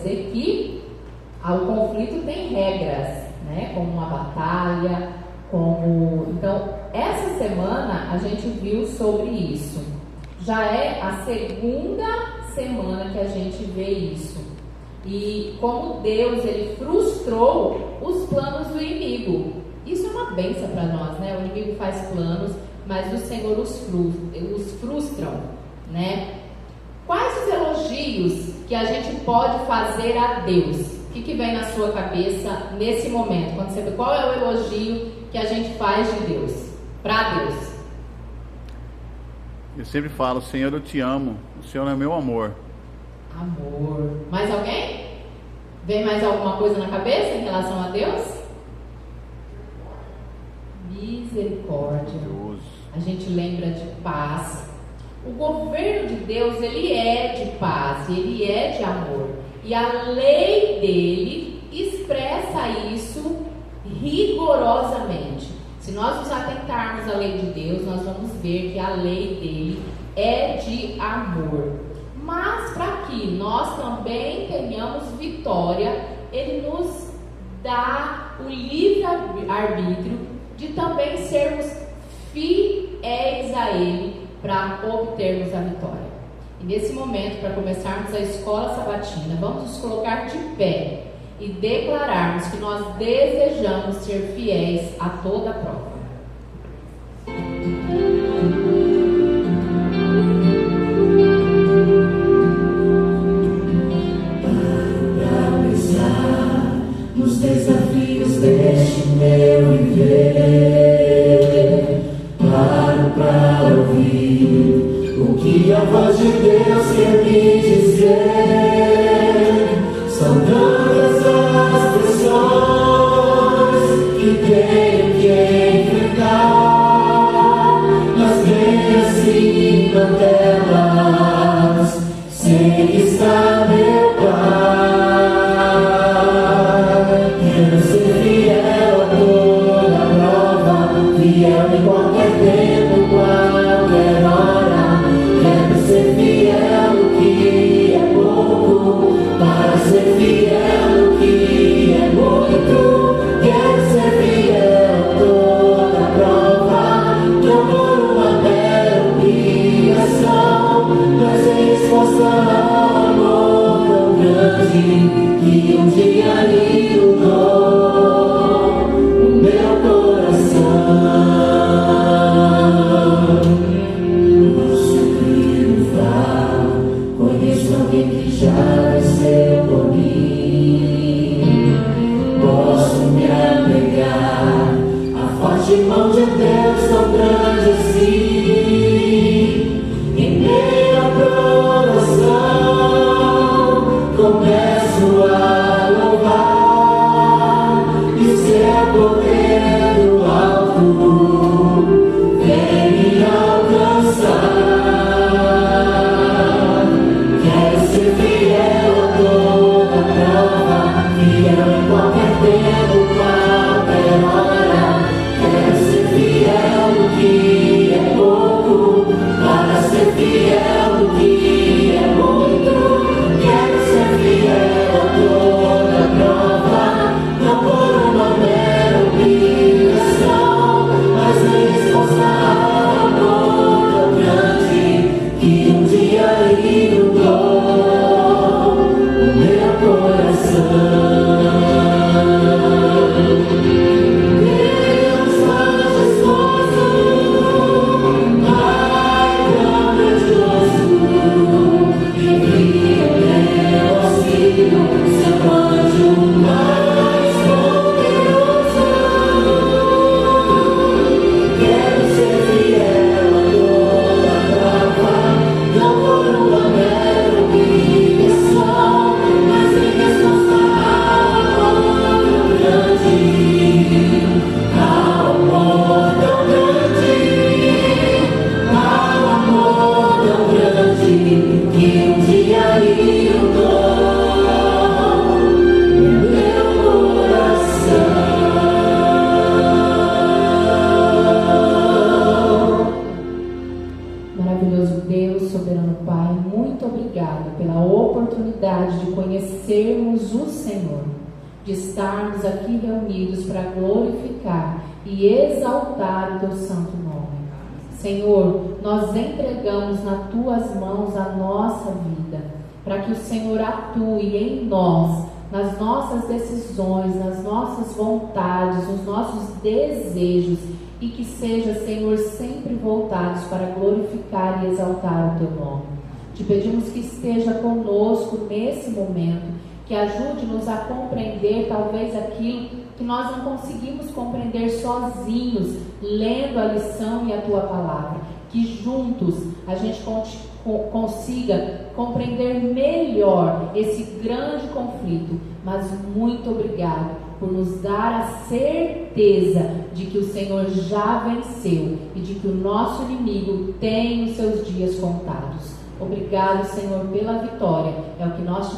você que o conflito tem regras, né? Como uma batalha, Então, essa semana a gente viu sobre isso. Já é a segunda semana que a gente vê isso. E como Deus, Ele frustrou os planos do inimigo. Isso é uma bênção para nós, né? O inimigo faz planos, mas o Senhor os frustram, né? Quais os elogios que a gente pode fazer a Deus? O que vem na sua cabeça nesse momento? Quando você vê, qual é o elogio que a gente faz de Deus, para Deus? Eu sempre falo: Senhor, eu te amo, o Senhor é meu amor. Amor. Mais alguém? Vem mais alguma coisa na cabeça em relação a Deus? Misericórdia. A gente lembra de paz. O governo de Deus, ele é de paz, ele é de amor. E a lei dele expressa isso rigorosamente. Se nós nos atentarmos à lei de Deus, nós vamos ver que a lei dele é de amor. Mas para que nós também tenhamos vitória, ele nos dá o livre-arbítrio de também sermos fiéis a ele para obtermos a vitória. E nesse momento, para começarmos a escola sabatina, vamos nos colocar de pé e declararmos que nós desejamos ser fiéis a toda a prova. Para pensar nos desafios deste meu viver, paro para ouvir o que a voz de Deus quer me dizer. São tantas as pressões que tenho que enfrentar, mas bem acima delas sei que está meu Pai. Quero ser fiel a toda prova, fiel em qualquer tempo, qualquer hora. Quero ser fiel no que é pouco, para ser fiel no que é muito. Quero ser fiel a toda prova, não por uma mera obrigação, mas em resposta ao amor tão grande que um dia inundou o meu coração. Posso triunfar, conheço alguém que já venceu por mim. Posso me apegar à forte mão de Deus tão grande assim. Em meio à provação, começo a louvar, e o céu correndo alto vem me alcançar. Quero ser fiel a toda prova, fiel em qualquer tempo, qualquer hora. Quero ser fiel no que é pouco, para ser fiel no que é muito. Quero ser fiel a toda prova, não por uma mera obrigação, mas em resposta ao amor tão grande que um dia inundou o meu coração. Deus faz esforço, Pai tão grandioso, envia o meu auxílio, seu conhecermos o Senhor, de estarmos aqui reunidos para glorificar e exaltar o Teu santo nome. Senhor, nós entregamos nas Tuas mãos a nossa vida, para que o Senhor atue em nós, nas nossas decisões, nas nossas vontades, nos nossos desejos, e que seja, Senhor, sempre voltados para glorificar e exaltar o Teu nome. Te pedimos que esteja conosco nesse momento, que ajude-nos a compreender talvez aquilo que nós não conseguimos compreender sozinhos, lendo a lição e a Tua palavra. Que juntos a gente consiga compreender melhor esse grande conflito. Mas muito obrigado por nos dar a certeza de que o Senhor já venceu e de que o nosso inimigo tem os seus dias contados. Obrigado, Senhor, pela vitória. É o que nós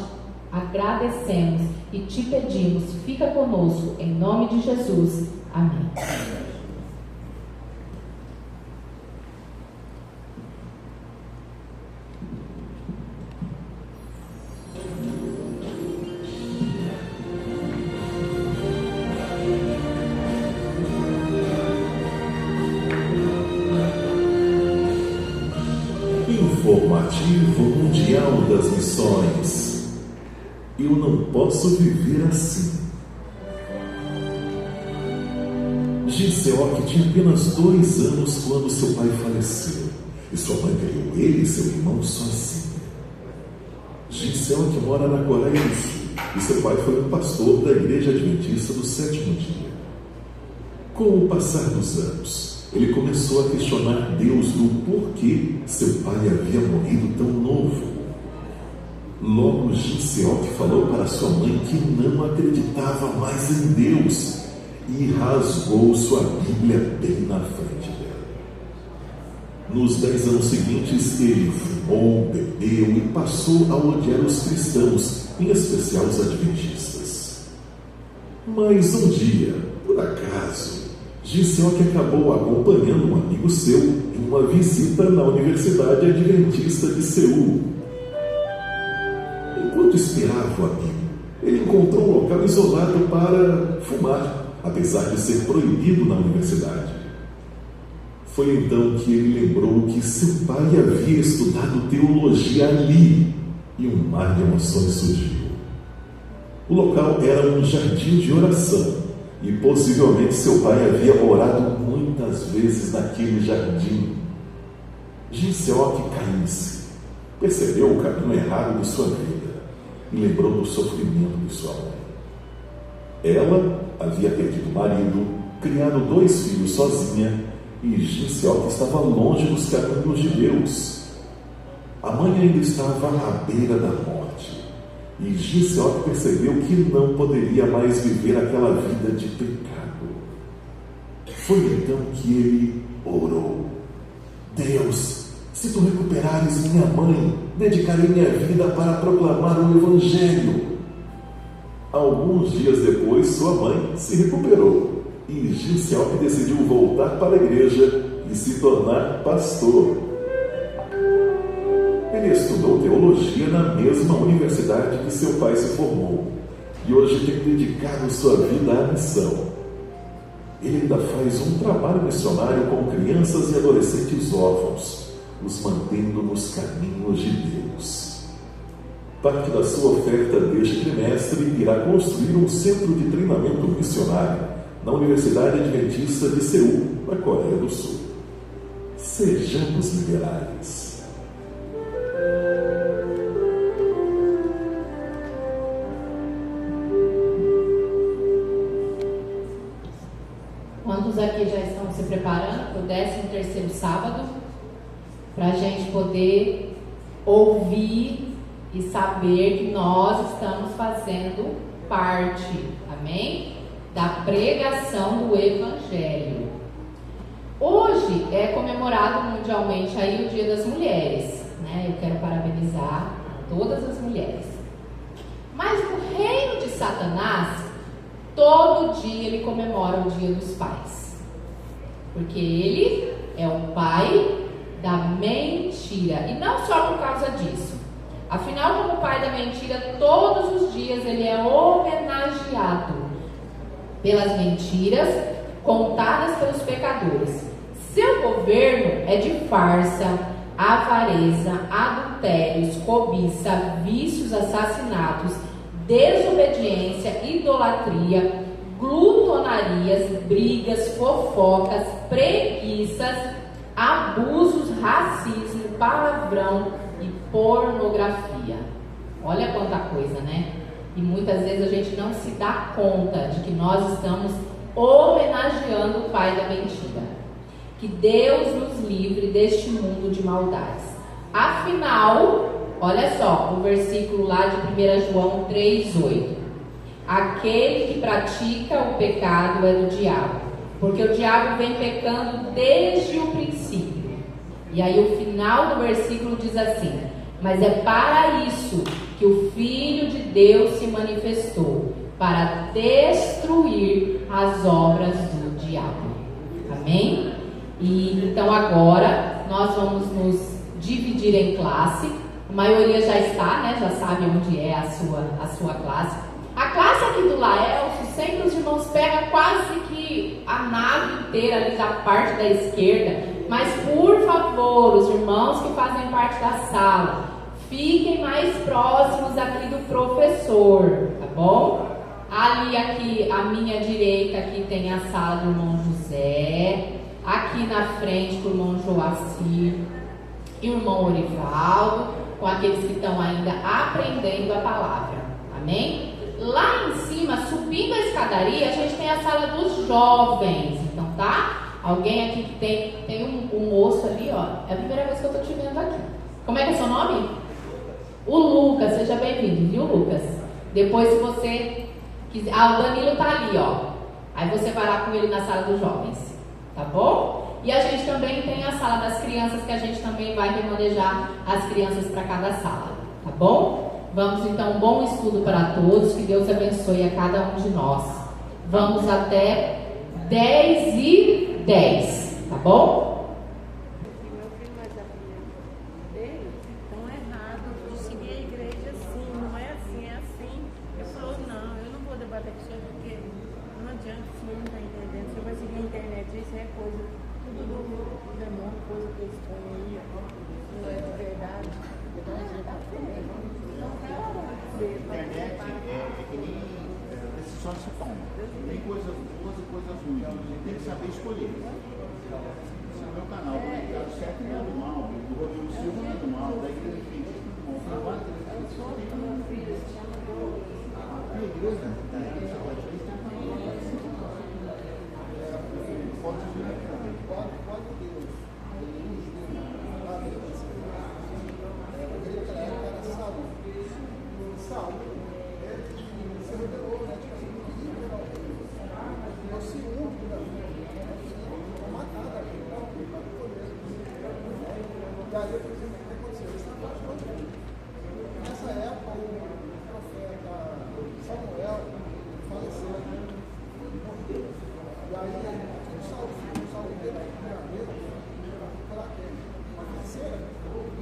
agradecemos e te pedimos. Fica conosco, em nome de Jesus. Amém. Informativo Mundial das Missões. Eu não posso viver assim. Giseoque tinha apenas 2 anos quando seu pai faleceu, e sua mãe criou ele e seu irmão sozinha. Giseoque mora na Coreia do Sul, e seu pai foi um pastor da Igreja Adventista do Sétimo Dia. Com o passar dos anos, ele começou a questionar Deus do porquê seu pai havia morrido tão novo. Logo, Giseoque falou para sua mãe que não acreditava mais em Deus e rasgou sua Bíblia bem na frente dela. Nos 10 anos seguintes, ele fumou, bebeu e passou a odiar os cristãos, em especial os adventistas. Mas um dia, por acaso, Giseoque acabou acompanhando um amigo seu em uma visita na Universidade Adventista de Seul. Enquanto esperava o amigo, ele encontrou um local isolado para fumar, apesar de ser proibido na universidade. Foi então que ele lembrou que seu pai havia estudado teologia ali, e um mar de emoções surgiu. O local era um jardim de oração, e possivelmente seu pai havia orado muitas vezes naquele jardim. Giseoque caiu-se, percebeu o caminho errado de sua vida e lembrou do sofrimento de sua mãe. Ela havia perdido o marido, criado 2 filhos sozinha, e Giseoque estava longe dos caminhos de Deus. A mãe ainda estava à beira da morte, e Giseoque percebeu que não poderia mais viver aquela vida de pecado. Foi então que ele orou: Deus, se tu recuperares minha mãe, dedicarei minha vida para proclamar o Evangelho. Alguns dias depois, sua mãe se recuperou e Giseoque decidiu voltar para a igreja e se tornar pastor. Ele estudou teologia na mesma universidade que seu pai se formou e hoje tem dedicado sua vida à missão. Ele ainda faz um trabalho missionário com crianças e adolescentes órfãos, os mantendo nos caminhos de Deus. Parte da sua oferta deste trimestre irá construir um centro de treinamento missionário na Universidade Adventista de Seul, na Coreia do Sul. Sejamos liberais. Quantos aqui já estão se preparando para o 13º sábado? Para a gente poder ouvir e saber que nós estamos fazendo parte, amém? Da pregação do Evangelho. Hoje é comemorado mundialmente aí o Dia das Mulheres, né? Eu quero parabenizar todas as mulheres. Mas no reino de Satanás, todo dia ele comemora o Dia dos Pais, porque ele é o pai da mentira, e não só por causa disso. Afinal, como pai da mentira, todos os dias ele é homenageado pelas mentiras contadas pelos pecadores. Seu governo é de farsa, avareza, adultérios, cobiça, vícios, assassinatos, desobediência, idolatria, glutonarias, brigas, fofocas, preguiças, abusos, racismo, palavrão e pornografia. Olha quanta coisa, né? E muitas vezes a gente não se dá conta de que nós estamos homenageando o pai da mentira. Que Deus nos livre deste mundo de maldades. Afinal, olha só, o versículo lá de 1 João 3,8. Aquele que pratica o pecado é do diabo, porque o diabo vem pecando desde o princípio. E aí o final do versículo diz assim: mas é para isso que o Filho de Deus se manifestou, para destruir as obras do diabo. Amém? E então agora nós vamos nos dividir em classe. A maioria já está, né? Já sabe onde é a sua classe. A classe aqui do Laelso, sempre os irmãos pegam quase que a nave inteira ali da parte da esquerda. Mas por favor, os irmãos que fazem parte da sala, fiquem mais próximos aqui do professor, tá bom? Ali, aqui, à minha direita, aqui tem a sala do irmão José. Aqui na frente, com o irmão Joacir e o irmão Orivaldo, com aqueles que estão ainda aprendendo a palavra. Amém? Lá em cima, subindo a escadaria, a gente tem a sala dos jovens. Então, tá? Alguém aqui que tem um moço ali, ó. É a primeira vez que eu tô te vendo aqui. Como é que é seu nome? O Lucas, seja bem-vindo, viu, Lucas? Depois, se você quiser... o Danilo tá ali, ó. Aí você vai lá com ele na sala dos jovens, tá bom? E a gente também tem a sala das crianças, que a gente também vai remanejar as crianças para cada sala, tá bom? Vamos então, bom estudo para todos, que Deus abençoe a cada um de nós. Vamos até 10:10, tá bom? Tem coisas boas e coisas ruins. A gente tem que saber escolher. Se o meu canal conectado certo não é do mal, do Rodrigo Silva não é do mal, da igreja adventista não é do mal. Trabalho da igreja adventista não é do mal. A igreja da igreja adventista não é do mal. Pode vir. Nessa época, o profeta Samuel faleceu, morreu. E aí, o Saul veio a primeira vez pela quem? Uma feiticeira. E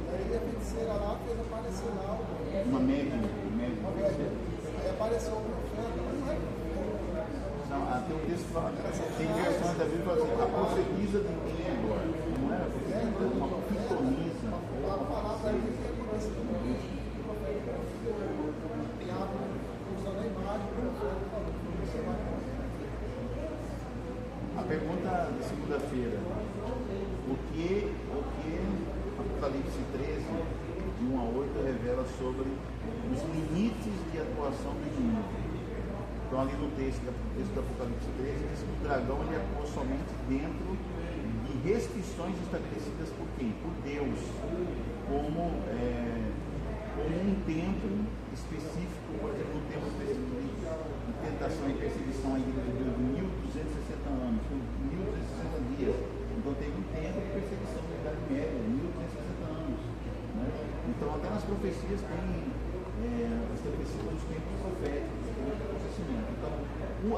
aí, a feiticeira lá fez aparecer lá uma médium. Aí apareceu o profeta, mas não é profeta. Tem um texto que fala, tem versões da Bíblia que fala assim: a profetisa de quem agora? Não era profetisa, uma pitonisa. Ela falava para ele que é por esse usando a imagem do profeta falando que você vai morrer. A pergunta de segunda-feira: o que Apocalipse 13, de 1 a 8, revela sobre os limites de atuação do inimigo? Então, ali no texto do Apocalipse 13, diz que o dragão ele atua somente dentro de restrições estabelecidas por quem? Por Deus, como um tempo específico, por exemplo, um tempo específico de tentação e perseguição aí de 1260 anos, 1260 dias. Então, teve um tempo de perseguição da Idade Média, 1260 anos. Né? Então, até nas profecias tem estabelecido os tempos proféticos. Então,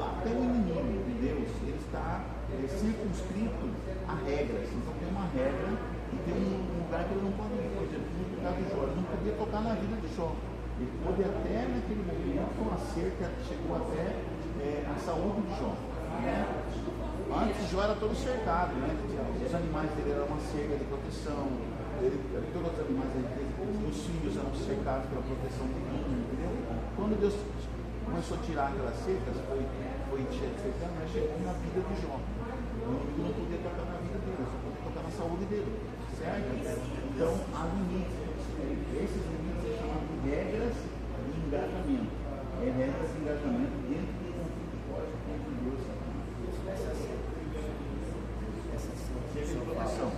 até o inimigo de Deus, ele está circunscrito a regras. Então, tem uma regra E tem um lugar que ele não pode ir, por exemplo, no lugar de Jó, ele não podia tocar na vida de Jó. Ele pôde até naquele momento, com a cerca, chegou até a saúde de Jó. Né? Antes Jó era todo cercado, né? Os animais dele eram uma cerca de proteção, todos os animais dele, os filhos eram cercados pela proteção divina, entendeu? Quando Deus começou a tirar aquelas cercas, foi cercando, mas chegou na vida de Jó. O inimigo não podia tocar na vida dele, só podia tocar na saúde dele, certo? Então há limites. Esses limites são chamados de regras de engajamento. Regras de engajamento dentro do conflito lógico entre Deus e Satanás. Cerca de proteção.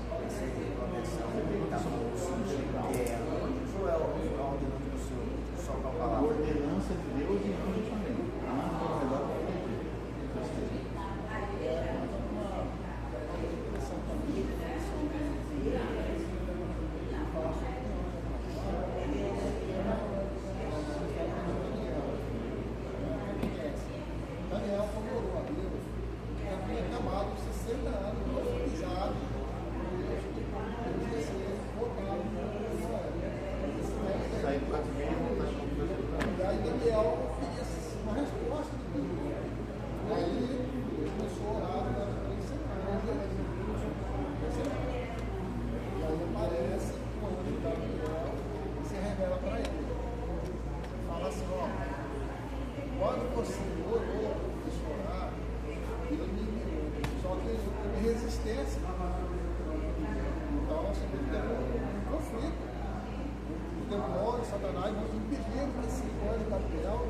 A ordenança de Deus e anjos também. Daniel comemorou a Deus, que havia acabado 60 anos profetizado, Deus ia ser voltado para Sair do cativeiro e voltar para o E aí Daniel fez uma resposta de Deus. E aí ele começou a orar durante 3 semanas. E aí aparece o anjo Gabriel e se revela para ele. Fala assim, ó, quando você orou, começou a orar, ele me enviou. Só que ele teve resistência. Então você tem que ter um conflito. O demônio, Satanás, nós impedimos que esse anjo Gabriel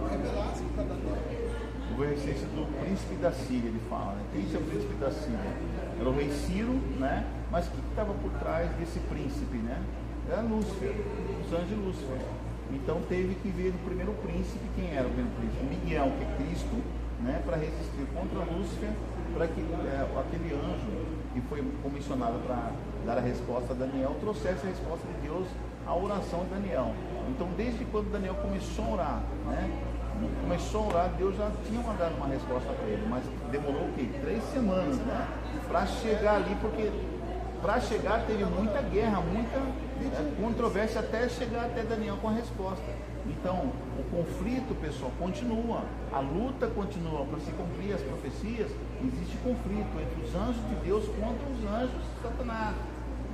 revelasse para Daniel. O resistência do príncipe da Síria, ele fala, né? Quem é o príncipe da Síria? Era o rei Ciro, né? Mas o que estava por trás desse príncipe, né? Era Lúcifer, os anjos de Lúcifer. Então teve que ver o primeiro príncipe. Quem era o primeiro príncipe? Miguel, que é Cristo, né? Para resistir contra Lúcifer, para que aquele anjo que foi comissionado para dar a resposta a Daniel trouxesse a resposta de Deus à oração de Daniel. Então desde quando Daniel começou a orar, né? Começou a orar, Deus já tinha mandado uma resposta para ele, mas demorou o quê? 3 semanas, né? Para chegar ali, porque para chegar teve muita guerra, muita controvérsia até chegar até Daniel com a resposta. Então, o conflito, pessoal, continua, a luta continua para se cumprir as profecias. Existe conflito entre os anjos de Deus contra os anjos de Satanás,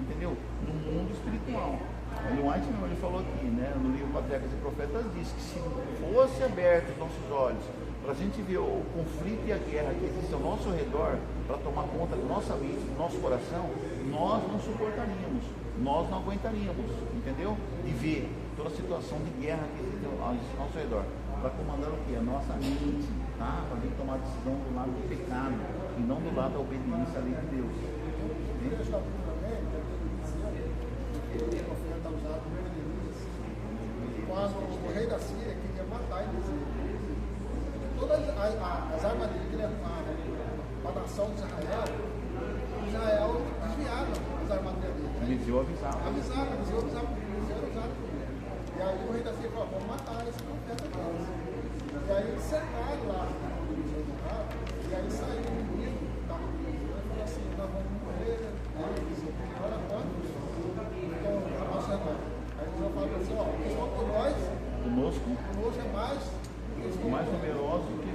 entendeu? No mundo espiritual. O White ele falou aqui, né, no livro Patriarcas e Profetas, diz que se fosse aberto os nossos olhos para a gente ver o conflito e a guerra que existe ao nosso redor, para tomar conta da nossa mente, do nosso coração, nós não suportaríamos, nós não aguentaríamos, entendeu? De ver toda a situação de guerra que existe ao nosso redor, para comandar o que? A nossa mente, tá? Para a gente tomar decisão do lado do pecado e não do lado da obediência à lei de Deus. Quando o rei da Síria queria matar Eliseu, todas as armadilhas para a nação de Israel desviaram as armadilhas dele. Eliseu avisava. Eliseu avisava por ele. E aí o rei da Síria falou, vamos matar esse profeta deles. E aí eles cercaram lá e aí saiu o inimigo da Eliseu e falou assim, nós vamos morrer, agora quantos? Então, a nossa irmã. Aí Eliseu falou assim, ó, pessoal por nós, conosco é mais numeroso que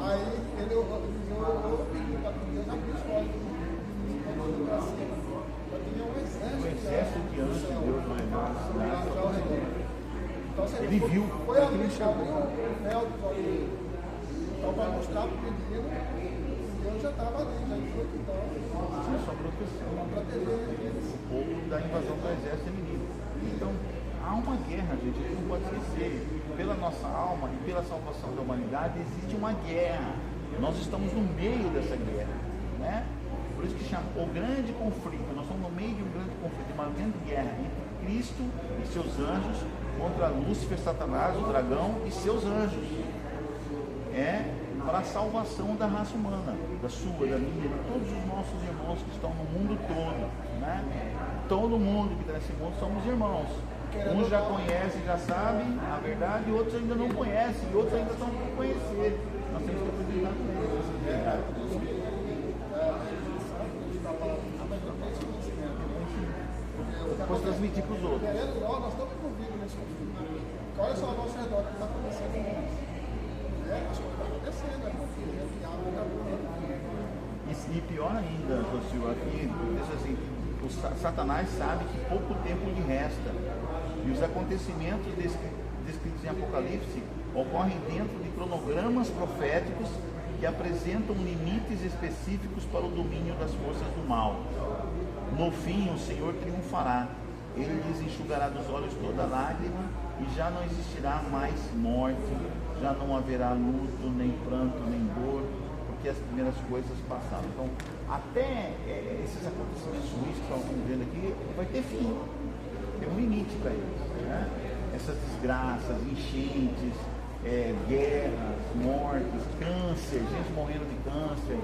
aí ele orou pediu para que Deus abrisse os olhos para cima. Já tinha um exército de anjos de Deus ao redor. Então, ele viu, foi a luz que abriu o véu dos olhos dele. Então, para mostrar para o menino, Deus já estava ali, já entrou aqui. Então, tinha sua proteção, para proteger eles. o povo da invasão do exército inimigo. Então, há uma guerra, gente, a gente não pode esquecer. Pela nossa alma e pela salvação da humanidade, existe uma guerra. Nós estamos no meio dessa guerra, né? Por isso que chama o grande conflito. Nós estamos no meio de um grande conflito, de uma grande guerra entre Cristo e seus anjos contra Lúcifer, Satanás, o dragão e seus anjos. É para a salvação da raça humana, da sua, da minha, de todos os nossos irmãos que estão no mundo todo, né? Todo mundo que está nesse mundo somos irmãos. Uns já conhecem, já sabem a verdade, e outros ainda não conhecem, e outros ainda estão por conhecer. Nós temos que apresentar com eles essa verdade. depois transmitir para os outros. Querendo ou não, nós estamos envolvidos nesse conflito. Porque olha só ao nosso redor o que está acontecendo com nós. As coisas estão acontecendo, porque o diabo está morrendo. E pior ainda, José, aqui, diz assim, o Satanás sabe que pouco tempo lhe resta. E os acontecimentos descritos em Apocalipse ocorrem dentro de cronogramas proféticos que apresentam limites específicos para o domínio das forças do mal. No fim, o Senhor triunfará. Ele lhes enxugará dos olhos toda lágrima e já não existirá mais morte, já não haverá luto, nem pranto, nem dor, porque as primeiras coisas passaram. Então, até esses acontecimentos ruins que estão vendo aqui, vai ter fim. Tem um limite para eles, né? Essas desgraças, enchentes, guerras, mortes, câncer, gente morrendo de câncer,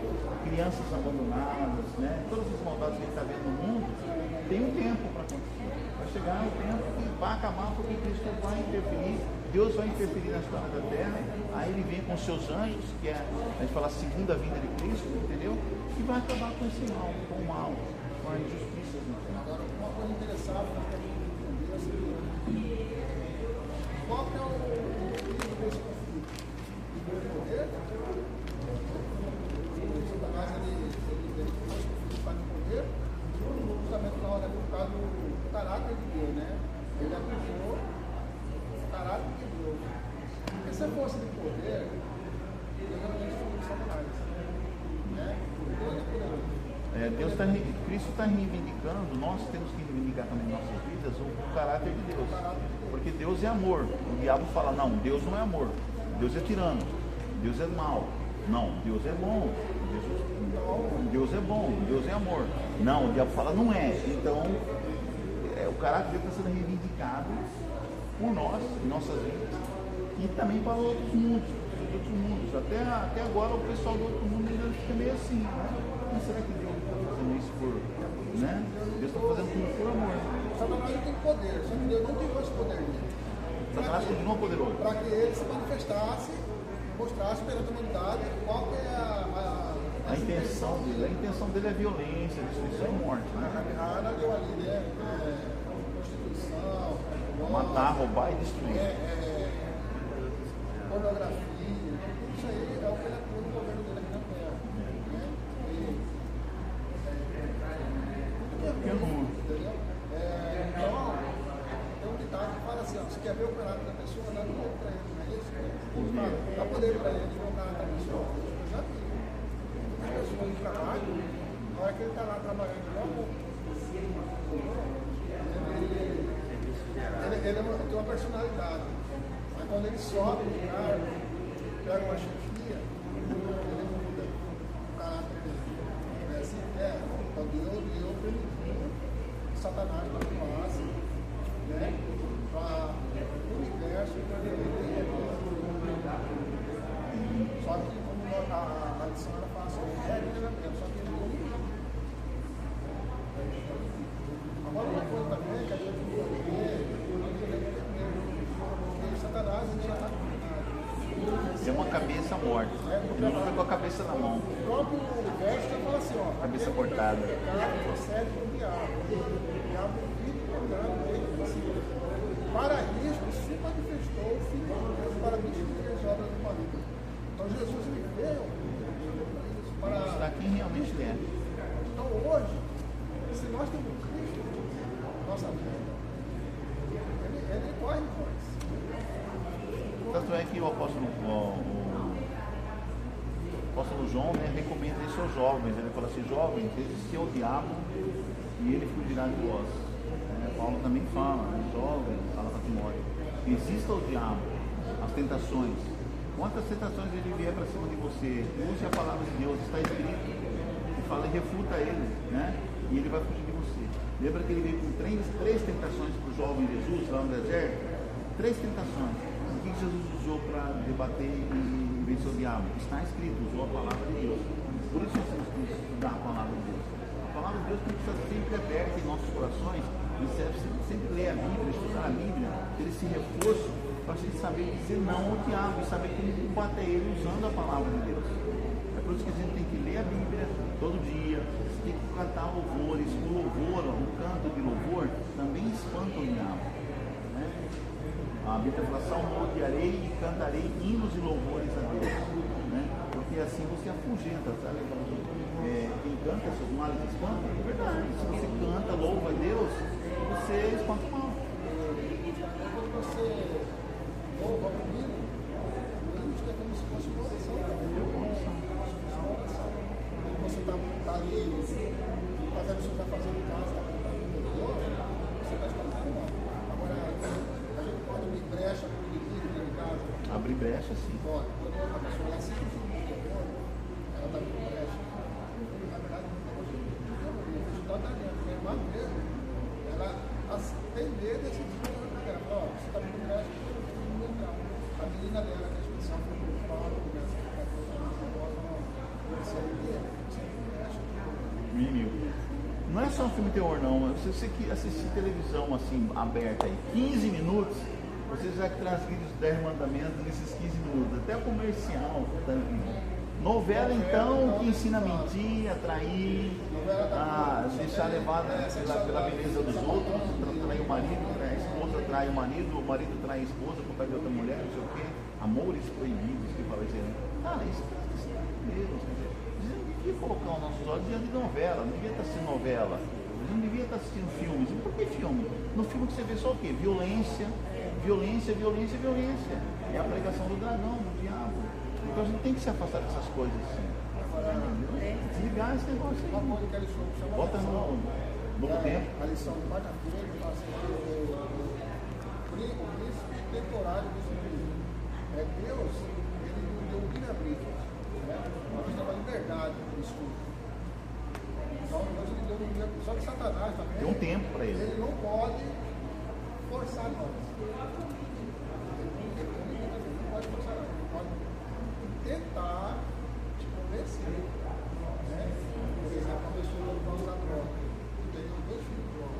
crianças abandonadas, né? Todas as maldades que a gente está vendo no mundo, tem um tempo para acontecer. Vai chegar um tempo que vai acabar porque Cristo vai interferir, Deus vai interferir na história da terra, aí ele vem com seus anjos, que é, a gente fala a segunda vinda de Cristo, entendeu? E vai acabar com esse mal, com o mal, com a injustiça. Agora, uma coisa interessante, nós temos que entender é o seguinte: qual que é o motivo desse conflito? O poder? O Satanás, ele está no poder, justamente na hora por causa do caráter de Deus, né? Ele acusou o caráter de Deus. Porque se fosse de poder, ele realmente foi de Satanás, né? Deus é poderoso. Cristo está reivindicando, nós temos que reivindicar também em nossas vidas o caráter de Deus. Porque Deus é amor. O diabo fala, não, Deus não é amor. Deus é tirano. Deus é mau. Não, Deus é bom. Deus é bom. Deus é amor. Não, o diabo fala, não é. Então, o caráter de Deus está sendo reivindicado por nós, em nossas vidas. E também para outros mundos. Até agora o pessoal do outro mundo ainda fica meio assim, né? Mas será que Deus está fazendo isso por, né? Deus está fazendo tudo por amor. Satanás não tem poder, só que Deus não tirou esse poder dele. Satanás continua poderoso. Para que ele se manifestasse, mostrasse perante a humanidade qual que é a intenção dele. A intenção dele é violência, destruição e morte. Né? A Ana deu ali, né? Prostituição, matar, roubar e destruir. Pornografia. Isso aí é o que ele atua no governo dele aqui na Terra. Entendeu? Então, tem um ditado que fala assim, ó, se quer ver o caráter da pessoa, dá poder para ele, não é isso? Dá poder para ele ver o caráter da pessoa. Eu já vi. A pessoa no trabalho, na hora que ele está lá trabalhando, ele tem uma personalidade. Mas quando ele sobe no cargo, pega uma chefia, ele muda o caráter dele. É assim, então Deus permitiu que Satanás manipulasse, né, para o universo, só que como a lição era fácil, só que ele não. Agora uma coisa também que a gente tem que ver, porque Satanás já está é uma cabeça morta. Ele não fica com a cabeça na mão. O próprio verso já fala assim, ó. Cabeça cortada. O pecado procede do diabo. O diabo vive pecando desde assim. Para isto se manifestou o Filho de Deus para destruir as obras do maligno. Então Jesus ele veio para mostrar quem realmente ele é. Então hoje, se nós temos Cristo na nossa vida, ele corre em nós. Tanto é que o apóstolo João, né, recomenda isso aos jovens. Ele fala assim, jovens, resistir ao diabo e ele fugirá de vós. Paulo também fala, jovens, fala para Timóteo, resista ao diabo, as tentações. Quantas tentações ele vier para cima de você, use a palavra de Deus, está escrito, e fala e refuta ele, né? E ele vai fugir de você. Lembra que ele veio com três tentações para o jovem Jesus lá no deserto? 3 tentações. O que Jesus usou para debater e vencer o diabo? Está escrito, usou a palavra de Deus. Por isso nós temos que estudar a palavra de Deus. A palavra de Deus tem que estar sempre aberta em nossos corações e sempre ler a Bíblia, estudar a Bíblia, ter esse reforço para a gente saber dizer não ao diabo e saber como combater ele usando a palavra de Deus. Por isso que a gente tem que ler a Bíblia todo dia, tem que cantar louvores. O louvor, o canto de louvor, também espanta o diabo. Né? A Bíblia fala, salmodiarei e cantarei hinos e louvores a Deus. Né? Porque assim você afugenta, sabe? Quem canta, seus males espanta. É verdade. Se você canta, louva a Deus, você espanta o mal. Quando você louva o hino, é como se fosse uma oração. Você está ali fazendo o que você está fazendo em casa, você está escutando mal. Agora, a gente pode abrir brecha para o inimigo em casa. Abrir brecha, sim. Pode. Quando a pessoa ela sente o ela está abrindo brecha. Na verdade, não está dando, porque a irmã mesmo, ela tem medo desse tipo de coisa. Ela fala, você está abrindo brecha, não entrar. A menina dela, que é especial, foi muito fala, começa a ficar com não é só um filme terror não, se você assistir televisão assim, aberta aí, 15 minutos, você já transgride os 10 mandamentos nesses 15 minutos, até comercial, novela então, que ensina a mentir, a trair, a deixar levado pela beleza dos outros, trair o marido, a esposa trai o marido trai a esposa por causa de outra mulher, não sei o quê, amores proibidos, que fala assim, cara, isso é Deus, quer dizer, devia colocar os nossos olhos diante de novela, não devia estar assistindo novela, não devia estar assistindo filmes. E por que filme? No filme que você vê só o quê? Violência, violência, violência, violência. É a pregação do dragão, do diabo. Então a gente tem que se afastar dessas coisas assim. Desligar esse negócio aí. Bota no novo tempo. A lição de quarta-feira, ele fala assim, o príncipe temporário desse mundo. Deus, ele nos deu um livre-arbítrio. Nós temos a liberdade do estudo. Então, Deus ele deu um tempo. Só que Satanás também. Tem um tempo para ele. Ele não pode forçar nós. Ele não pode forçar nós. Ele pode tentar te convencer. Né? Por exemplo, a pessoa que vai usar droga. E tem 2 filhos de droga.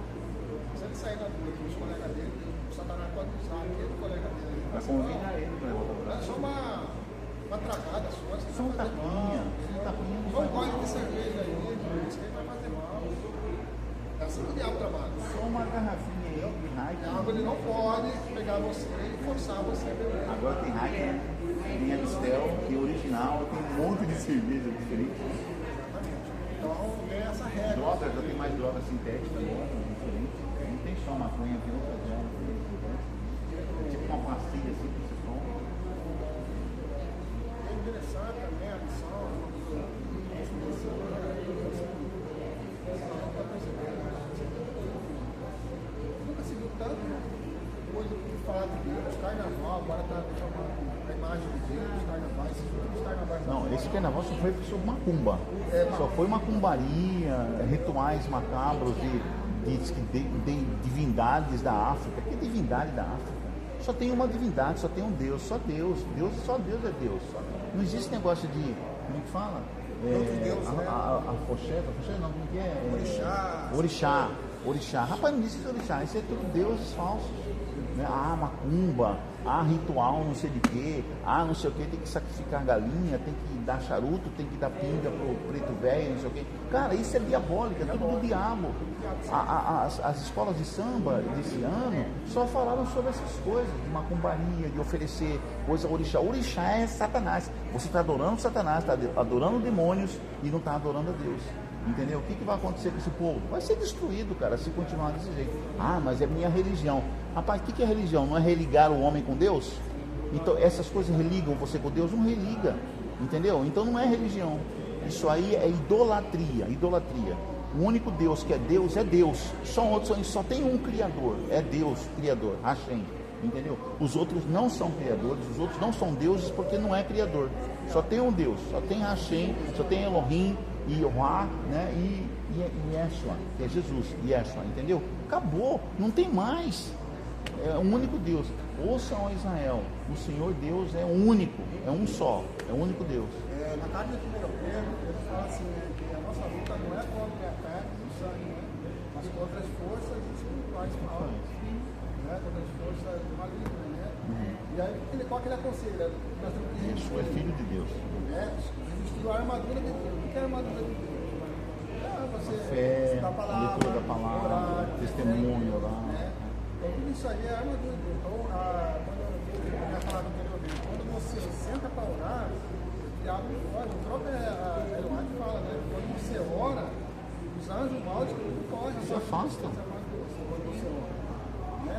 Se ele sair na rua com os colegas dele, o Satanás pode usar aquele colega dele. Vai convidar ele para É só uma tragada sua. Só um tapinha. Só um gole de cerveja aí, isso aí vai fazer mal. É assim que o diabo trabalha. Só uma garrafinha aí de Heineken. O diabo ele não pode pegar você e forçar você a beber. Agora tem Heineken, tem Amistel, tem original, tem um monte de cerveja diferente. Exatamente. Então tem essa regra. Droga, já tem mais droga sintética agora, diferente. Não tem só maconha, tem outra droga. É tipo uma pastilha assim que você toma. É interessante também a lição. Nunca se viu tanto coisa que fala de Deus, carnaval, agora está chamando a imagem de Deus, carnaval, esses últimos carnavais. Não, esse carnaval só foi sobre macumba. Só foi macumbaria, rituais macabros de divindades da África. Que divindade da África? Só tem uma divindade, só tem um Deus, só Deus. Só Deus é Deus. Não existe negócio de, como que fala? Afoxé não, como que é? Orixá. Rapaz, não existe orixá, isso é tudo deuses falsos. Né? Macumba, ritual, não sei de quê, não sei o que, tem que sacrificar galinha, tem que dar charuto, tem que dar pinga pro preto velho, não sei o que. Cara, isso é diabólico, é tudo do diabo. As escolas de samba desse ano só falaram sobre essas coisas, de macumbaria, de oferecer coisa orixá. Orixá é Satanás. Você está adorando Satanás, está adorando demônios e não está adorando a Deus. Entendeu? O que vai acontecer com esse povo? Vai ser destruído, cara, se continuar desse jeito. Mas é minha religião. Rapaz, o que é religião? Não é religar o homem com Deus? Então, essas coisas religam você com Deus? Não religa. Entendeu? Então não é religião. Isso aí é idolatria. O único Deus que é Deus. Só tem um Criador. É Deus, Criador, Hashem. Entendeu? Os outros não são criadores, os outros não são deuses porque não é criador. Só tem um Deus, só tem Hashem, só tem Elohim, Yehová, né? E Yeshua, que é Jesus, Yeshua, entendeu? Acabou, não tem mais. É um único Deus. Ouçam, Israel, o Senhor Deus é único, é um só, é o único Deus. Na carta de 1 Pedro, ele fala assim, que a nossa luta não é contra a carne e o sangue, mas contra as forças espirituais maus, contra as forças malignas, né? E aí, qual que ele aconselha? Nós temos que Isso é filho de Deus. vestir a armadura de Deus. O que é a armadura de Deus? Você Fé, estudar a palavra, leitura da palavra, orar, testemunho, orar. Então, tudo isso aí é a armadura de Deus. Então, quando eu já falava anteriormente, quando você senta para orar, o diabo não foge. O próprio Eloá fala, né? Quando você ora, os anjos maus não fogem. Se afasta. Quando você ora. Né?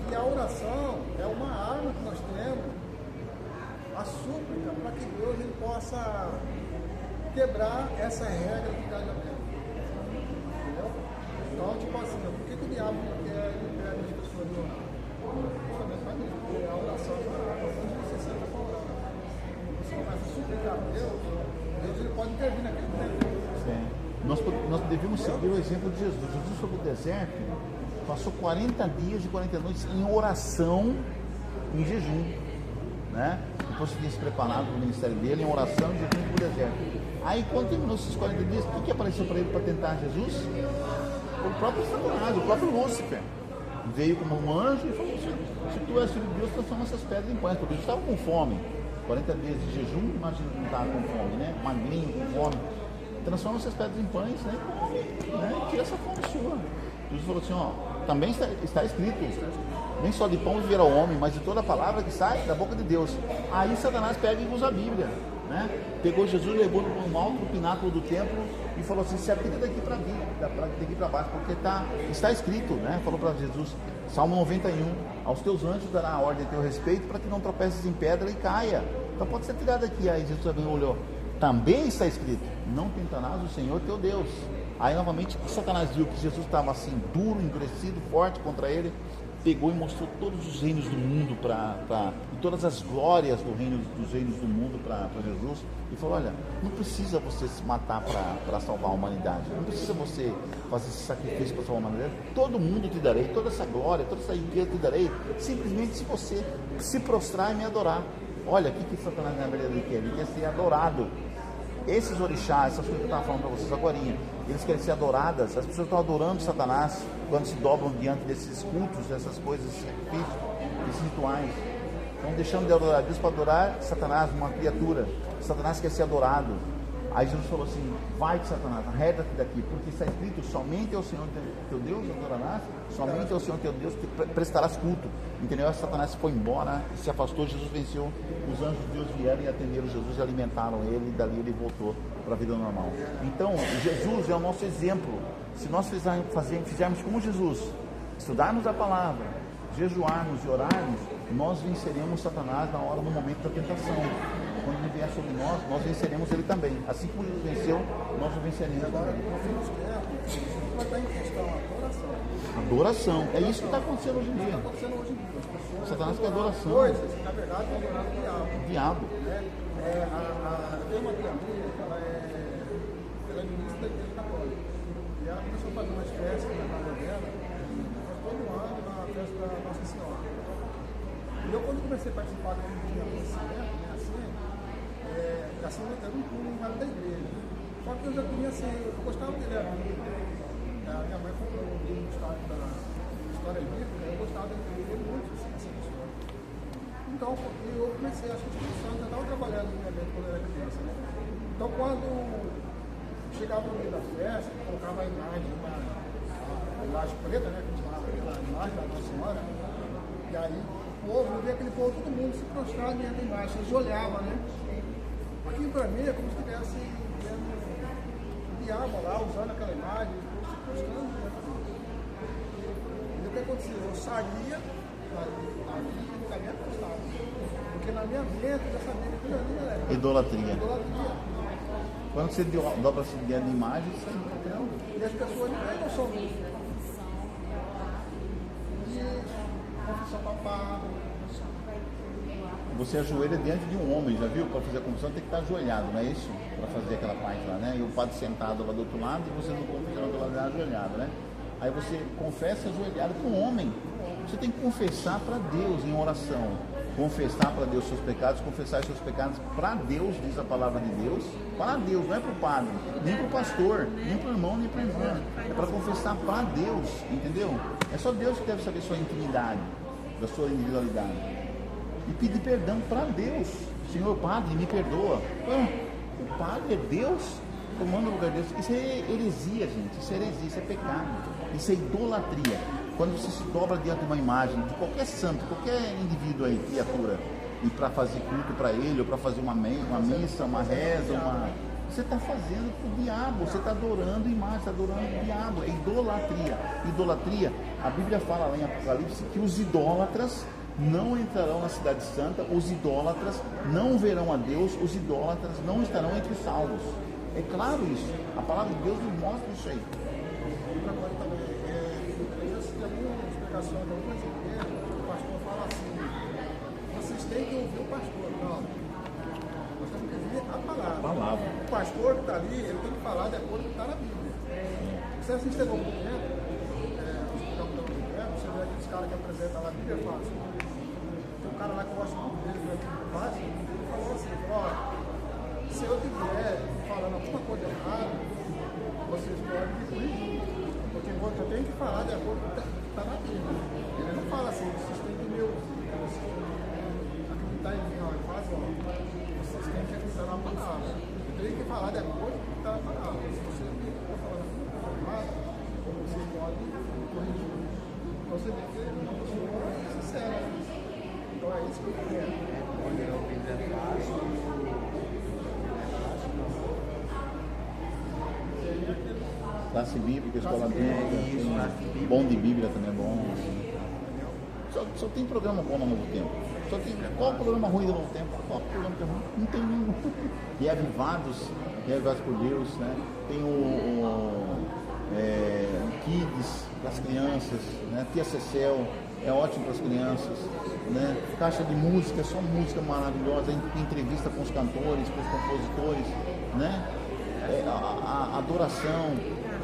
E a oração é uma arma que nós temos, a súplica, para que Deus ele possa quebrar essa regra do casamento. Entendeu? Então, tipo assim, por que o diabo não quer liberar as pessoas de orar? Justamente para isso, porque a oração é uma arma. Quando você senta para orar, você começa a suplicar a Deus, Deus ele pode intervir naquele tempo. Sim. Nós devemos seguir o exemplo de Jesus. Jesus foi para o deserto, passou 40 dias e 40 noites em oração, em jejum, né? Depois tinha se preparado para o ministério dele, em oração e jejum para o deserto. Aí quando terminou esses 40 dias, o que apareceu para ele para tentar Jesus? O próprio Satanás, o próprio Lúcifer. Veio como um anjo e falou assim, se tu és filho de Deus, transforma essas pedras em pães, porque eles estavam com fome. 40 dias de jejum, imagina que não estava com fome, né? Magrinho, com fome. Transforma essas pedras em pães, né? Come, né? Tira essa fome sua. Jesus falou assim, ó, também está escrito, nem só de pão viverá o homem, mas de toda a palavra que sai da boca de Deus. Aí Satanás pega e usa a Bíblia, né? Pegou Jesus, levou no alto do pináculo do templo e falou assim, se atira daqui para baixo, porque está escrito, né? Falou para Jesus, Salmo 91, aos teus anjos dará a ordem a teu respeito para que não tropeces em pedra e caia. Então pode ser tirado aqui. Aí Jesus também olhou, também está escrito, não tentarás o Senhor teu Deus. Aí novamente Satanás viu que Jesus estava assim duro, endurecido, forte contra ele, pegou e mostrou todos os reinos do mundo e todas as glórias dos reinos do mundo para Jesus e falou, olha, não precisa você se matar para salvar a humanidade, não precisa você fazer esse sacrifício para salvar a humanidade, todo mundo te darei, toda essa glória, toda essa riqueza te darei, simplesmente se você se prostrar e me adorar. Olha, o que Satanás na verdade quer? Ele quer ser adorado. Esses orixás, essas coisas que eu estava falando para vocês agora, eles querem ser adoradas. As pessoas estão adorando Satanás quando se dobram diante desses cultos, dessas coisas, desses rituais. Estão deixando de adorar Deus para adorar Satanás, uma criatura. Satanás quer ser adorado. Aí Jesus falou assim, vai de Satanás, arreda-te daqui, porque está escrito, somente ao Senhor teu Deus adorarás, somente ao Senhor teu Deus te prestarás culto. Entendeu? Satanás foi embora, se afastou, Jesus venceu, os anjos de Deus vieram e atenderam Jesus e alimentaram ele, e dali ele voltou para a vida normal. Então, Jesus é o nosso exemplo. Se nós fizermos como Jesus, estudarmos a palavra, jejuarmos e orarmos, nós venceremos Satanás no momento da tentação. Quando ele vier sobre nós, nós venceremos ele também. Assim como ele venceu, nós o venceremos Agora, também. nós temos tempo, vai estar em questão a adoração. Adoração. É isso que está acontecendo hoje em Está dia. acontecendo hoje em dia. As pessoas Satanás quer adoração. coisas que, na verdade, estão adorando o diabo. Diabo. Né? Tem uma tia minha, ela é ministra da igreja católica. E ela começou a fazer umas festas na casa dela, todo ano na festa da Nossa Senhora. E eu, quando comecei a participar, quando tinha assim, eu não fui em nada da igreja. Só que eu já tinha assim, eu gostava de ler a Bíblia. A minha mãe comprou um livro de história bíblica, eu gostava de ler muito assim, essa história. Então, eu comecei, acho que o Espírito Santo já estava trabalhando na minha mente quando eu era criança, né? Então, quando chegava no meio da festa, colocava a imagem preta, né? Que a gente falava, a imagem da Nossa Senhora. E aí, o povo, eu via aquele povo, todo mundo se prostrava diante da imagem, eles olhavam, né? Aquilo para mim é como se estivesse vendo o diabo lá, usando aquela imagem, se prostrando diante da imagem. E o que acontecia? Eu saía ali e ficava me afastado. Porque na minha mente eu já sabia que aquilo ali era Idolatria. idolatria. Quando você dobra-se diante de imagem, você está entendendo? E as pessoas não têm noção disso. E confissão papada. Você ajoelha diante de um homem, já viu? Para fazer a confissão tem que estar ajoelhado, não é isso? Para fazer aquela parte lá, né? E o padre sentado lá do outro lado e você no confissão do lado ajoelhado, né? Aí você confessa ajoelhado para um homem. Você tem que confessar para Deus em oração. Confessar para Deus seus pecados, confessar seus pecados para Deus, diz a palavra de Deus. Para Deus, não é para o padre, nem para o pastor, nem para o irmão, nem para a irmã. É para confessar para Deus, entendeu? É só Deus que deve saber sua intimidade. da sua individualidade. E pedir perdão para Deus. Senhor Padre, me perdoa. O Padre é Deus tomando o lugar de Deus. Isso é heresia, gente. Isso é heresia, isso é pecado. Isso é idolatria. Quando você se dobra diante de uma imagem de qualquer santo, qualquer indivíduo aí, criatura, e para fazer culto para ele, ou para fazer uma missa, uma reza, você está fazendo para o diabo, você está adorando imagem, está adorando o diabo, é idolatria. Idolatria, a Bíblia fala lá em Apocalipse que os idólatras não entrarão na cidade santa, os idólatras não verão a Deus, os idólatras não estarão entre os salvos. É claro isso, a palavra de Deus nos mostra isso aí. Agora também, eu assisti algumas explicações de algumas igrejas, o pastor fala assim, vocês têm que ouvir o pastor. Não, nós temos que ouvir a palavra. O pastor que está ali, ele tem que falar de acordo com o que está na Bíblia. Você assiste algum momento, você vê aqueles caras que apresentam lá a Bíblia fácil. Tem um cara lá que gosta muito dele, fácil, ele falou assim, olha, se eu estiver falando alguma coisa errada, vocês podem me corrigir. Porque eu tenho que falar de acordo com o que está na Bíblia. Ele não fala assim, vocês têm que me ouvir, vocês têm que acreditar em mim, não. Ele fala assim, vocês têm que acreditar na palavra. Eu tenho que falar de acordo com o que está na palavra. Se você está falando errado, vocês podem me corrigir. Então você vê que é uma pessoa sincera. Então é isso que eu quero. Quando eu Bíblia é fácil, Classe bíblica, escola bíblica, bom de Bíblia também é bom. Só tem programa bom no Novo Tempo. Qual programa ruim do Novo Tempo? Qual programa que é ruim? Não tem nenhum. E Reavivados por Deus, né? Tem o Kids para as crianças, né? Tia Cecel é ótimo para as crianças, né? Caixa de música, só música maravilhosa, entrevista com os cantores, com os compositores, né? A adoração.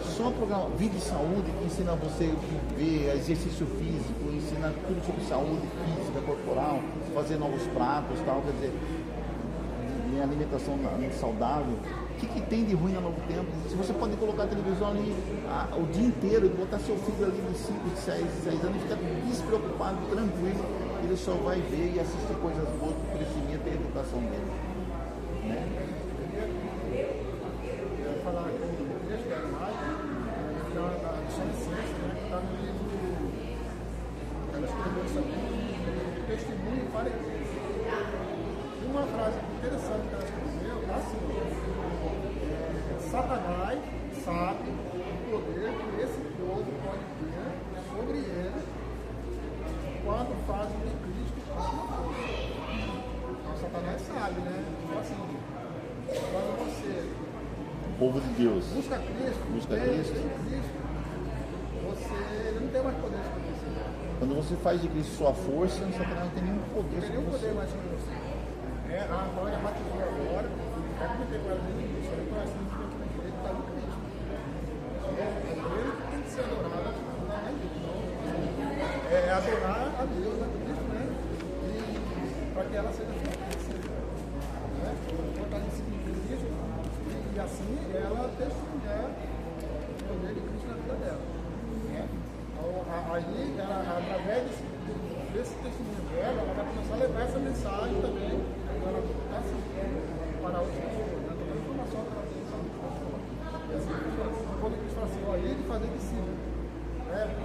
Só programa Vida e Saúde, que ensina você a viver, exercício físico, ensina tudo sobre saúde física, corporal, fazer novos pratos, tal, quer dizer, em alimentação saudável. O que tem de ruim no Novo Tempo? Se você pode colocar a televisão ali o dia inteiro e botar seu filho ali de 5, de 6 anos e ficar despreocupado, tranquilo, ele só vai ver e assistir coisas boas para o crescimento e a educação dele. Né? Falar aqui um texto da imagem, da lição de ciência, né, que está no livro, ela escreveu isso aqui, Testemunho para a Igreja. E uma frase interessante que ela escreveu, está assim, Satanás sabe o poder que esse povo pode ter sobre ele quando fazem de Cristo alguma coisa. Então Satanás sabe, né? Então assim, quando você Povo de Deus. busca Cristo, você não tem mais poder sobre você. Quando você faz de Cristo sua força, Satanás não tem nenhum poder Não tem sobre nenhum você. poder mais sobre você. A Antônia batizou agora, já comentei com ela desde o início, olha para assim, que tem que estar no Cristo. É ele que tem que ser adorado, não é Deus. É adorar a Deus, a Cristo, né? E para que ela seja fortalecida. Né? Fortalecida em Cristo. E assim ela testemunhar o poder de Cristo na vida dela. Né? Então, aí, através desse testemunho dela, ela vai começar a levar essa mensagem também para outras pessoas. Né? Toda a informação que ela tem sobre as pessoas. E assim, quando Cristo fala assim, olha, ele fazer discípulo.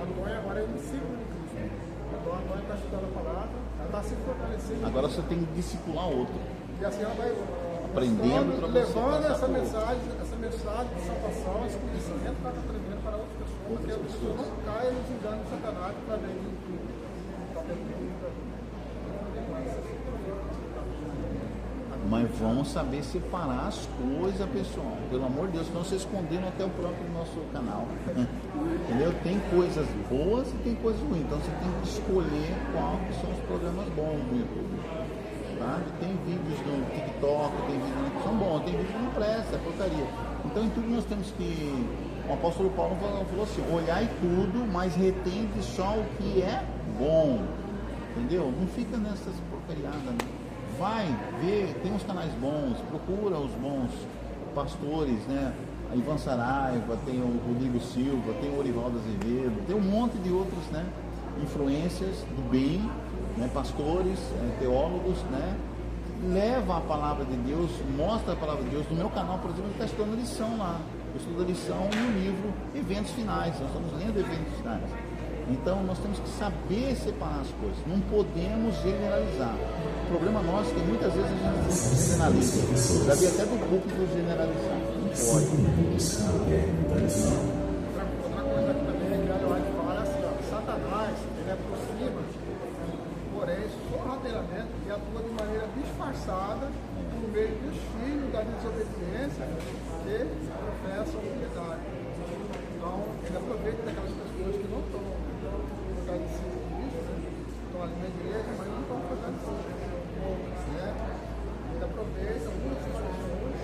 Antônia agora é um discípulo de Cristo. Então a Antônia está estudando a palavra, ela está se fortalecendo. Agora você tem que discipular outro. E assim ela vai Aprendendo para você levando passar essa por mensagem de salvação, esse conhecimento para transmitir para outras pessoas, que a pessoa não caia nos enganos de Satanás para ver Mas vamos saber separar as coisas, pessoal. Pelo amor de Deus, não se escondendo até o próprio nosso canal. Entendeu? Tem coisas boas e tem coisas ruins. Então você tem que escolher qual que são os programas bons no YouTube. Tá? Tem vídeos no TikTok, tem vídeos que são bons, tem vídeos que não presta, é porcaria. Então em tudo nós temos que. O apóstolo Paulo falou assim, olhai tudo, mas retende só o que é bom. Entendeu? Não fica nessas porcariadas, né? Vai ver, tem uns canais bons, procura os bons pastores, né? A Ivan Saraiva, tem o Rodrigo Silva, tem o Orivaldo Azevedo, tem um monte de outros, né? influências do bem, né, pastores, teólogos, né, leva a palavra de Deus, mostra a palavra de Deus. No meu canal, por exemplo, está estudando a lição lá. Eu estudo a lição no livro Eventos Finais. Nós estamos lendo Eventos Finais. Então, nós temos que saber separar as coisas. Não podemos generalizar. O problema nosso é que muitas vezes a gente generaliza. Já vi até do público generalizar. Não pode. Outra coisa que também é que a White fala assim, ó, Satanás, ele aproxima, porém, sorrateiramente, e atua de maneira disfarçada por meio dos filhos da desobediência que professam piedade. Então, ele aproveita daquelas pessoas que não estão no lugar de ser Cristo, né? Estão ali na igreja, mas não estão fazendo isso, né? Ele aproveita muitas pessoas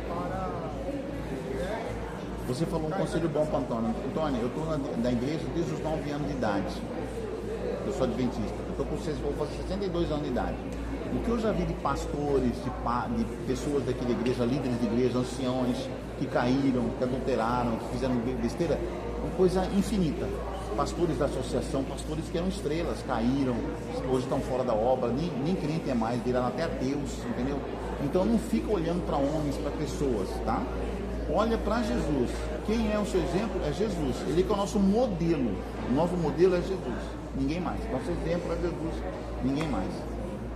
para... Você falou um conselho bom para Antônio. Antônio, eu estou na igreja desde os 9 anos de idade. Eu sou adventista. Vou fazer 62 anos de idade. O que eu já vi de pastores, de pessoas daquela igreja, líderes de igreja, anciões, que caíram, que adulteraram, que fizeram besteira, uma coisa infinita. Pastores da associação, pastores que eram estrelas, caíram, hoje estão fora da obra, nem crente é mais, viraram até ateus, entendeu? Então não fica olhando para homens, para pessoas, tá? Olha para Jesus. Quem é o seu exemplo? É Jesus. Ele que é o nosso modelo. O nosso modelo é Jesus. Ninguém mais. Nosso exemplo é Jesus. Ninguém mais.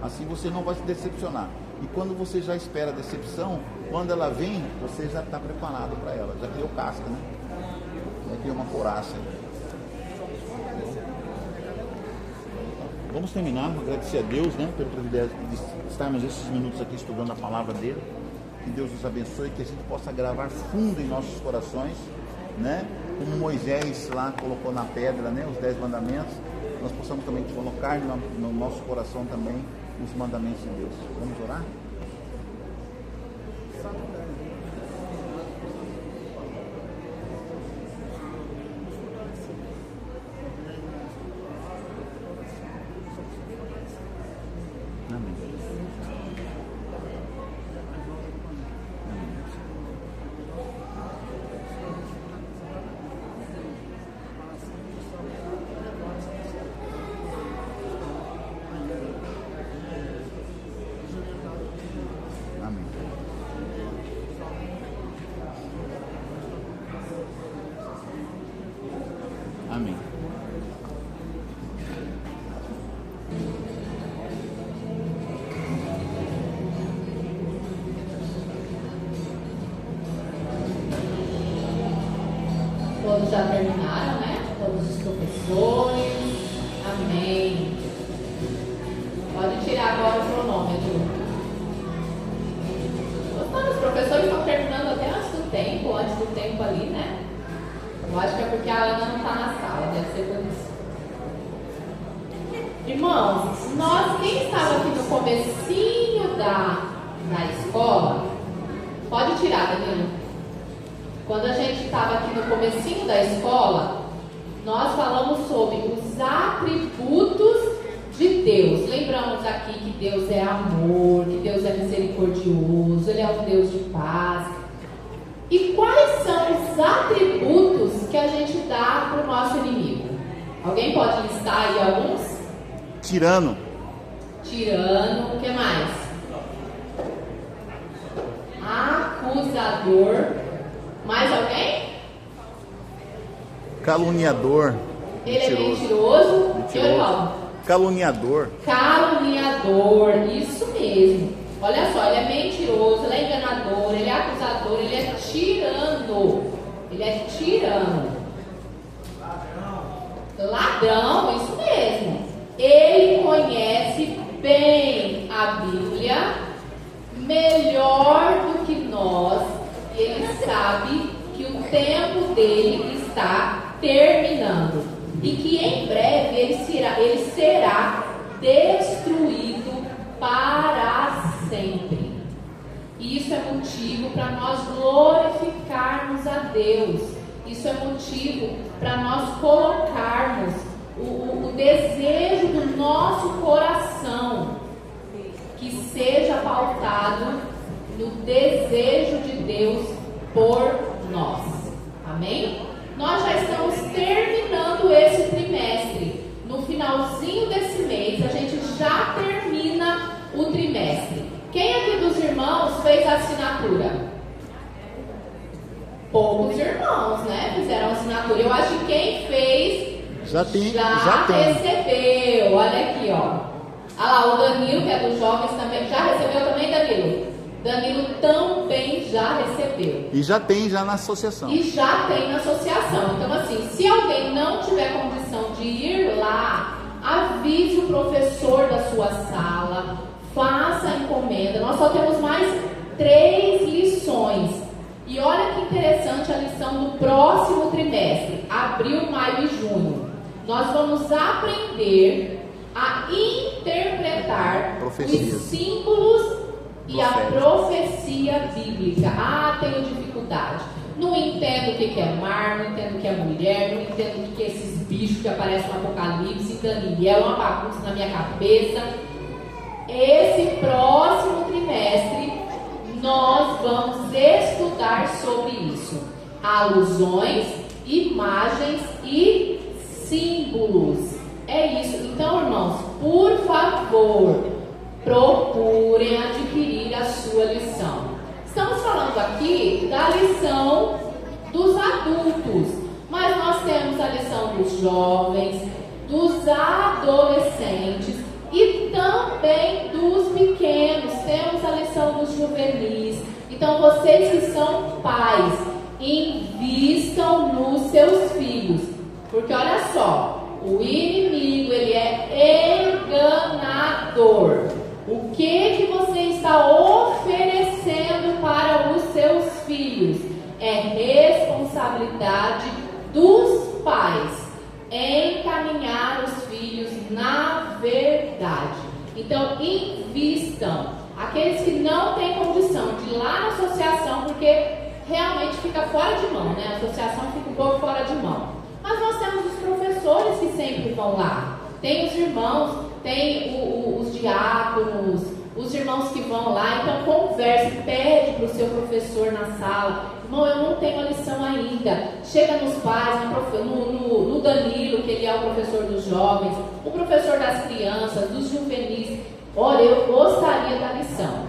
Assim você não vai se decepcionar. E quando você já espera a decepção, quando ela vem, você já está preparado para ela. Já criou casca, né? Já criou uma couraça. Vamos terminar. Agradecer a Deus, né? Pelo privilégio de estarmos esses minutos aqui estudando a palavra dele. Que Deus nos abençoe, que a gente possa gravar fundo em nossos corações, né? Como Moisés lá colocou na pedra, né? Os 10 mandamentos, nós possamos também colocar no nosso coração também os mandamentos de Deus. Vamos orar? Amém. Todos já terminaram, né? Todos os professores. Amém. Pode tirar agora o cronômetro. Os professores estão terminando até antes do tempo ali, né? Eu acho que é porque a Ana não está na sala, deve ser por isso. Irmãos, quem estava aqui no comecinho da escola, pode tirar, Danilo. Quando a gente estava aqui no comecinho da escola, nós falamos sobre os atributos de Deus. Lembramos aqui que Deus é amor, que Deus é misericordioso, Ele é um Deus de paz. E quais são os atributos que a gente dá para o nosso inimigo? Alguém pode listar aí alguns? Tirano. Tirano, o que mais? Acusador. Mais alguém? Caluniador. Ele é mentiroso. Caluniador. Caluniador, isso mesmo. Olha só, ele é mentiroso, ele é enganador, ele é acusador, ele é tirano. Ele é tirano. Ladrão, isso mesmo. Ele conhece bem a Bíblia, melhor do que nós. Ele sabe que o tempo dele está terminando e que em breve ele será destruído para sempre. E isso é motivo para nós glorificarmos a Deus. Isso é motivo para nós colocarmos o desejo do nosso coração, que seja pautado no desejo de Deus por nós. Amém? Nós já estamos terminando esse trimestre. No finalzinho desse mês, a gente já termina o trimestre. Quem aqui dos irmãos fez a assinatura? Poucos irmãos, né? Fizeram a assinatura. Eu acho que quem fez já recebeu. Olha aqui, ó. Olha lá, o Danilo, que é dos jovens também. Já recebeu também, Danilo? Danilo também já recebeu. E já tem na associação. Então, assim, se alguém não tiver condição de ir lá, avise o professor da sua sala, faça a encomenda. Nós só temos mais 3 lições. E olha que interessante a lição do próximo trimestre, abril, maio e junho. Nós vamos aprender a interpretar os símbolos e a profecia bíblica. Tenho dificuldade. Não entendo o que é mar, não entendo o que é mulher, não entendo o que é esses bichos que aparecem no Apocalipse, Daniel, é uma bagunça na minha cabeça. Esse próximo trimestre nós vamos estudar sobre isso. Alusões, imagens e símbolos. É isso. Então, irmãos, por favor, procurem adquirir a sua lição. Estamos falando aqui da lição dos adultos, mas nós temos a lição dos jovens, dos adolescentes e também dos pequenos. Temos a lição dos juvenis. Então, vocês que são pais, invistam nos seus filhos, porque olha só, o inimigo, ele é enganador. O que você está oferecendo para os seus filhos? É responsabilidade dos pais encaminhar os filhos na verdade. Então, invistam. Aqueles que não têm condição de ir lá na associação, porque realmente fica fora de mão, né? A associação fica um pouco fora de mão. Mas nós temos os professores que sempre vão lá. Tem os irmãos, tem os diáconos, os irmãos que vão lá. Então converse, pede para o seu professor na sala: irmão, eu não tenho a lição ainda. Chega nos pais, no Danilo, que ele é o professor dos jovens, o professor das crianças, dos juvenis. Olha, eu gostaria da lição.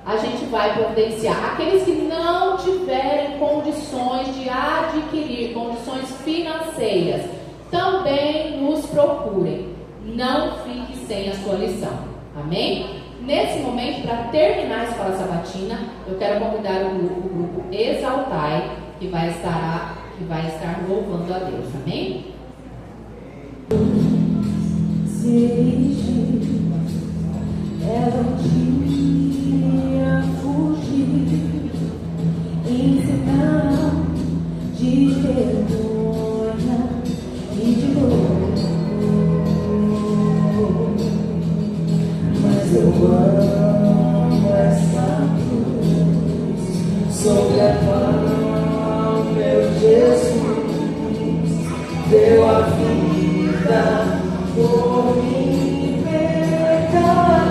A gente vai providenciar. Aqueles que não tiverem condições de adquirir, condições financeiras, também nos procurem. Não fique sem a sua lição. Amém? Nesse momento, para terminar a escola sabatina, eu quero convidar o grupo Exaltai, que vai estar louvando a Deus. Amém? Ela um dia fugir, ensinar de vergonha e de dor. Mas eu amo essa cruz, sobre a qual meu Jesus deu a vida por mim, pecador.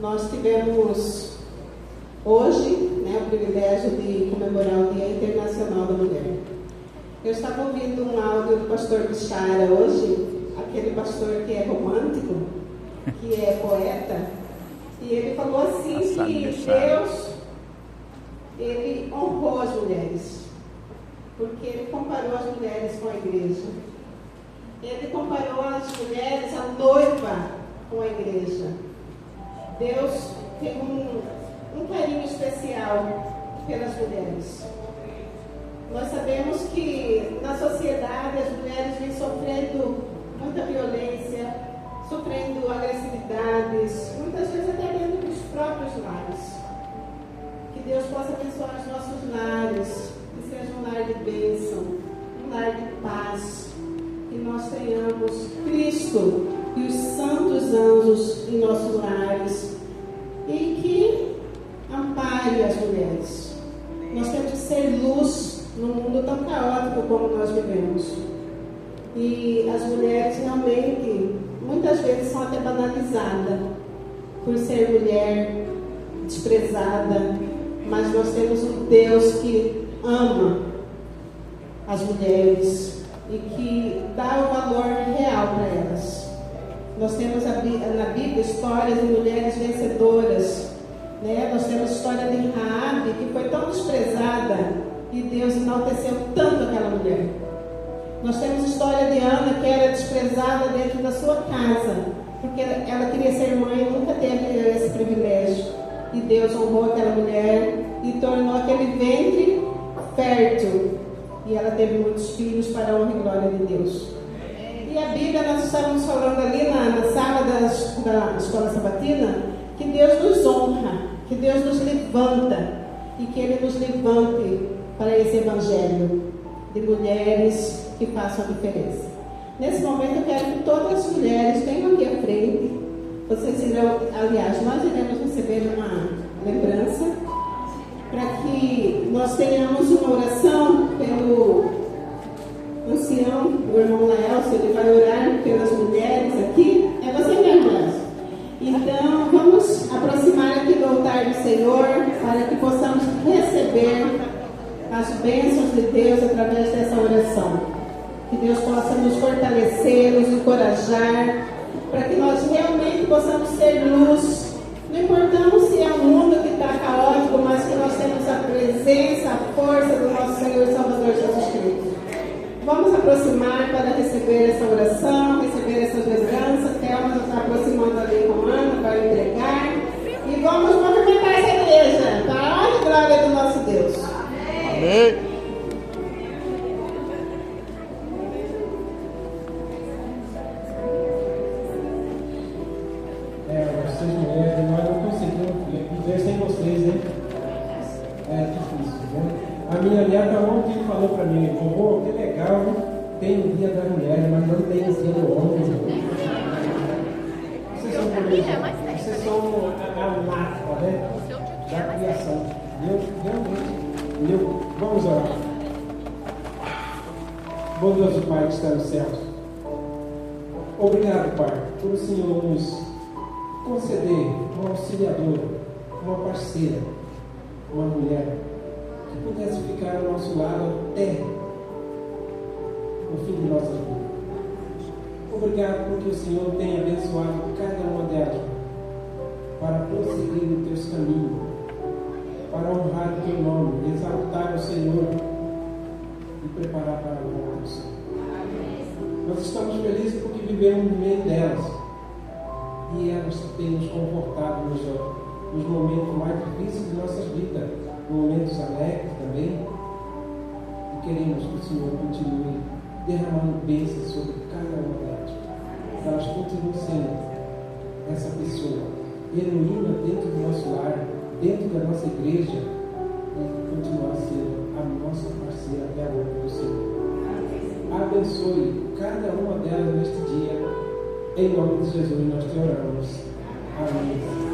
Nós tivemos hoje, né, o privilégio de comemorar o Dia Internacional da Mulher. Eu estava ouvindo um áudio do pastor Bichara hoje, aquele pastor que é romântico, que é poeta, e ele falou assim que Deus, ele honrou as mulheres, porque ele comparou as mulheres com a igreja. Ele comparou as mulheres, a noiva, com a igreja. Deus tem um carinho especial pelas mulheres. Nós sabemos que na sociedade as mulheres vêm sofrendo muita violência, sofrendo agressividades, muitas vezes até dentro dos próprios lares. Que Deus possa abençoar os nossos lares, que seja um lar de bênção, um lar de paz, que nós tenhamos Cristo e os santos anjos em nossos lares e que ampare as mulheres. Nós temos que ser luz num mundo tão caótico como nós vivemos. E as mulheres realmente, muitas vezes, são até banalizadas por ser mulher, desprezada, mas nós temos um Deus que ama as mulheres e que dá o valor real para elas. Nós temos na Bíblia histórias de mulheres vencedoras, né? Nós temos a história de Raabe, que foi tão desprezada e Deus enalteceu tanto aquela mulher. Nós temos a história de Ana, que era desprezada dentro da sua casa, porque ela queria ser mãe e nunca teve esse privilégio. E Deus honrou aquela mulher e tornou aquele ventre fértil. E ela teve muitos filhos para a honra e glória de Deus. E a Bíblia, nós estávamos falando ali na sala da escola sabatina, que Deus nos honra, que Deus nos levanta e que Ele nos levante para esse evangelho de mulheres que façam a diferença. Nesse momento eu quero que todas as mulheres venham aqui à frente. Vocês irão, aliás, nós iremos receber uma lembrança para que nós tenhamos uma oração pelo ancião, o irmão Laelcio, ele vai orar pelas mulheres aqui. É você mesmo, Laelcio. Então, vamos aproximar aqui do altar do Senhor para que possamos receber as bênçãos de Deus através dessa oração. Que Deus possa nos fortalecer, nos encorajar, para que nós realmente possamos ser luz. Não importamos se é um mundo que está caótico, mas que nós temos a presença, a força do nosso Senhor e Salvador Jesus Cristo. Vamos aproximar para receber essa oração, receber essas lembranças. Thelma já está aproximando ali com a Ana para entregar. E vamos movimentar essa igreja para a honra e glória do nosso Deus. Amém. Vocês mulheres, nós não conseguimos viver sem vocês, hein? É difícil, né? A minha neta ontem falou para mim: vovô, que legal, tem o dia das mulheres, mas não tem o dia do homem. Vocês são bonitos, vocês são a marca, né? Da criação. Deus, vamos orar. Bondoso Pai que está nos céus, obrigado, Pai, por o Senhor nos conceder uma auxiliadora, uma parceira, uma mulher que pudesse ficar ao nosso lado até o fim de nossas vidas. Obrigado porque o Senhor tem abençoado cada uma delas para prosseguir nos teus caminhos, para honrar o teu nome, exaltar o Senhor e preparar para a volta do Senhor. Nós estamos felizes porque vivemos no meio delas e elas têm nos confortado nos momentos mais difíceis de nossas vidas, momentos alegres também. E queremos que o Senhor continue derramando bênçãos sobre cada uma delas, que elas continuem sendo essa pessoa genuína dentro do nosso lar, dentro da nossa igreja, e continuar sendo a nossa parceira até a volta do Senhor. Abençoe cada uma delas neste dia. Em nome de Jesus nós te oramos. Amém.